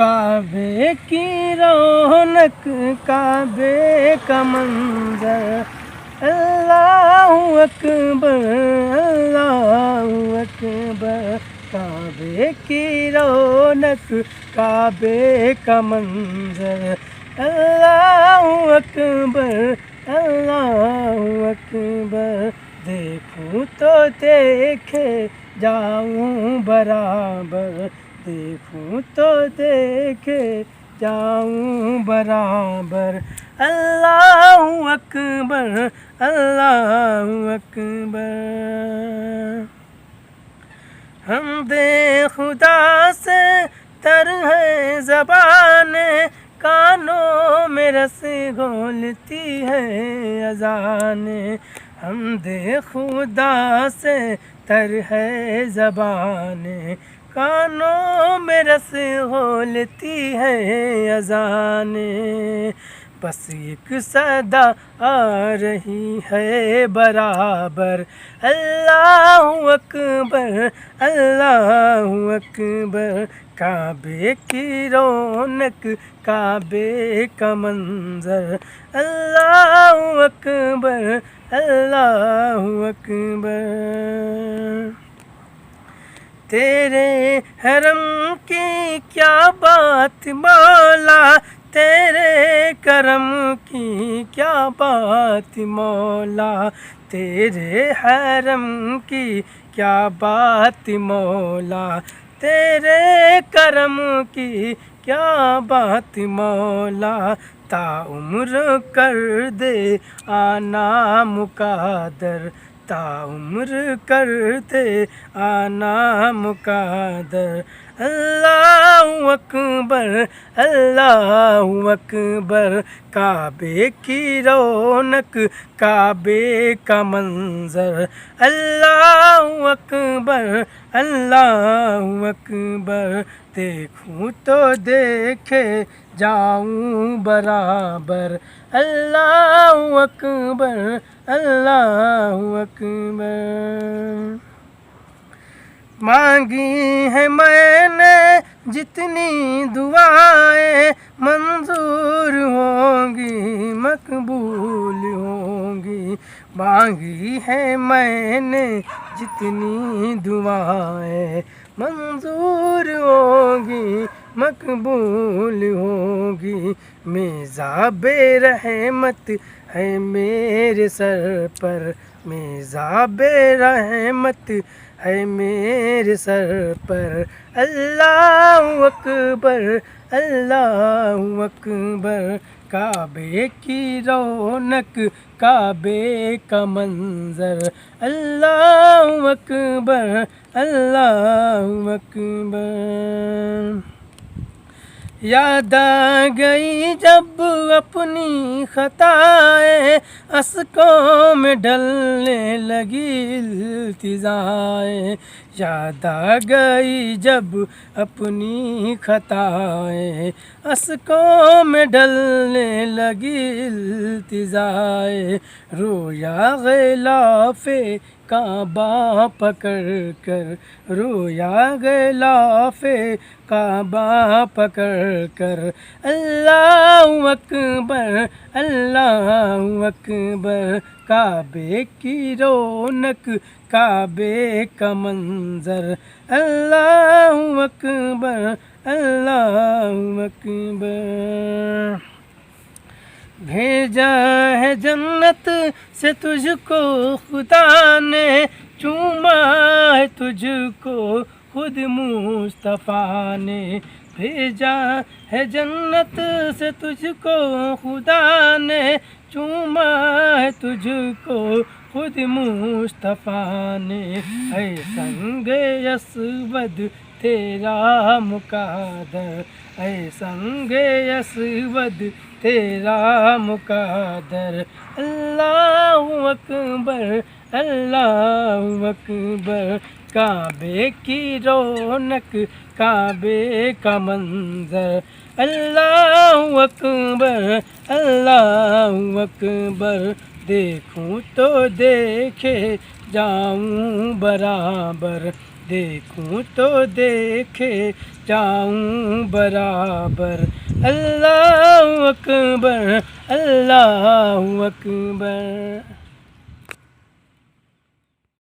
काबे की रौनक काबे का मंजर, अल्लाहु अकबर अल्लाहु अकबर। काबे की रौनक काबे का मंजर, अल्लाहु अकबर अल्लाहु अकबर। देखूं तो देखे जाऊं बराबर, देखूं तो देखे जाऊं बराबर। अल्लाहु अकबर अल्लाहु अकबर। हमदे खुदा से तर है ज़बाने, कानों में रस घोलती है अज़ाने। हमदे खुदा से तर है ज़बाने, कानों में रस घोलती है अज़ाने। बस एक सदा आ रही है बराबर, अल्लाहु अकबर अल्लाहु अकबर। काबे की रौनक काबे का मंजर, अल्लाहु अकबर अल्लाहु अकबर। तेरे हरम की क्या बात मौला, तेरे करम की क्या बात मौला। तेरे हरम की क्या बात मौला, तेरे करम की क्या बात मौला। ताउम्र कर दे आना मुकादर, ताउम्र कर दे आना मुकादर। अल्लाहु अकबर अल्लाहु अकबर। काबे की रौनक काबे का मंजर, अल्लाहु अकबर अल्लाहु अकबर। देखूं तो देखे जाऊं बराबर, अल्लाहु अकबर अल्लाहु अकबर। मांगी है मैंने जितनी दुआएं, मंजूर होंगी मकबूल होंगी। मांगी है मैंने जितनी दुआएं, मंजूर होंगी मकबूल होंगी। मेज़ाबे रहमत है मेरे सर पर, मेज़ाबे रहमत है मेरे सर पर। अल्लाहु अकबर अल्लाहु अकबर। काबे की रौनक काबे का मंजर, अल्लाहु अकबर अल्लाहु अकबर। याद आ गई जब अपनी खताएं, अस्कों में ढलने लगी इल्तिजाएं। याद आ गई जब अपनी खताएं, अस्कों में ढलने लगी इल्तिजाएं। रोया गिलाफे काबा पकड़ कर, रोया गिलाफे काबा पकड़ कर। अल्लाहु अकबर अल्लाहु अकबर। काबे की रौनक काबे का मंजर, अल्लाहु अकबर अल्लाहु अकबर। भेजा है जन्नत से तुझको खुदा ने, चूमा है तुझको खुद मुस्तफ़ा ने। भेजा है जन्नत से तुझको खुदा ने, चूमा है तुझको खुद मुस्तफ़ा ने। है संगे अस्वद तेरा मुकादर, है संगे अस्वद तेरा मुकादर। अल्लाहु अकबर अल्लाहु अकबर। काबे की रौनक काबे का मंजर, अल्लाहु अकबर अल्लाहु अकबर। देखूं तो देखे जाऊं बराबर, देखूं तो देखे जाऊं बराबर। अल्लाह अकबर, अल्लाह अकबर।